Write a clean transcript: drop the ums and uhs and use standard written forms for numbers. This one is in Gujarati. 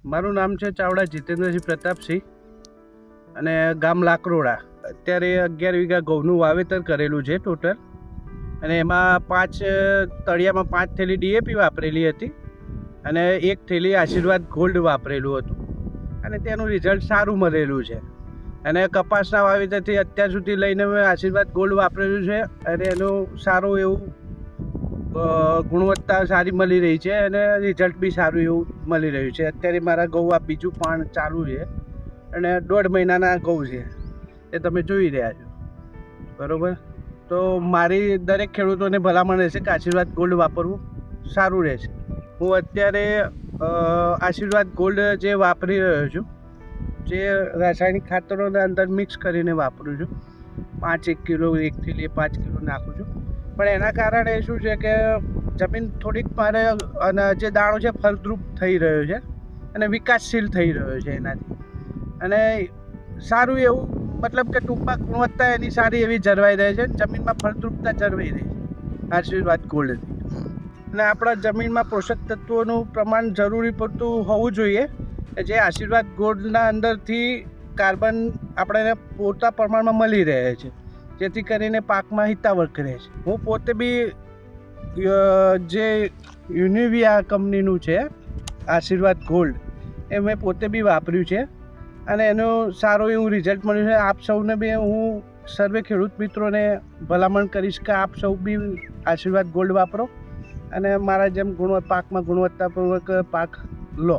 મારું નામ છે ચાવડા જીતેન્દ્રસિંહ પ્રતાપસિંહ અને ગામ લાકરોડા. અત્યારે 11 વીઘા ઘઉંનું વાવેતર કરેલું છે ટોટલ, અને એમાં 5 તળિયામાં 5 થેલી ડીએપી વાપરેલી હતી અને 1 થેલી આશીર્વાદ ગોલ્ડ વાપરેલું હતું, અને તેનું રિઝલ્ટ સારું મળેલું છે. અને કપાસના વાવેતરથી અત્યાર સુધી લઈને મેં આશીર્વાદ ગોલ્ડ વાપરેલું છે, અને એનું સારું એવું ગુણવત્તા સારી મળી રહી છે અને રિઝલ્ટ બી સારું એવું મળી રહ્યું છે. અત્યારે મારા ઘઉં આ બીજું પાણ ચાલુ છે અને 1.5 મહિનાના ઘઉં છે, એ તમે જોઈ રહ્યા છો, બરાબર. તો મારી દરેક ખેડૂતોને ભલામણ રહેશે કે આશીર્વાદ ગોલ્ડ વાપરવું સારું રહેશે. હું અત્યારે આશીર્વાદ ગોલ્ડ જે વાપરી રહ્યો છું, જે રાસાયણિક ખાતરોને અંદર મિક્સ કરીને વાપરું છું. 1 કિલો 1 થેલી 5 કિલો નાખું છું, પણ એના કારણે શું છે કે જમીન થોડીક મારે અને જે દાણો છે ફળદ્રુપ થઈ રહ્યો છે અને વિકાસશીલ થઈ રહ્યો છે એનાથી, અને સારું એવું મતલબ કે ટૂંકમાં ગુણવત્તા એની સારી એવી જળવાઈ રહે છે, જમીનમાં ફળદ્રુપતા જળવાઈ રહી છે આશીર્વાદ ગોલ્ડથી. અને આપણા જમીનમાં પોષક તત્વોનું પ્રમાણ જરૂરી પડતું હોવું જોઈએ, જે આશીર્વાદ ગોલ્ડના અંદરથી કાર્બન આપણને પૂરતા પ્રમાણમાં મળી રહે છે, જેથી કરીને પાકમાં હિતાવહ રહે છે. હું પોતે બી જે યુનિવિયા કંપનીનું છે આશીર્વાદ ગોલ્ડ, એ મેં પોતે બી વાપર્યું છે અને એનું સારું એવું રિઝલ્ટ મળ્યું છે. આપ સૌને બી હું સર્વે ખેડૂત મિત્રોને ભલામણ કરીશ કે આપ સૌ બી આશીર્વાદ ગોલ્ડ વાપરો અને મારા જેમ પાકમાં ગુણવત્તાપૂર્વક પાક લો.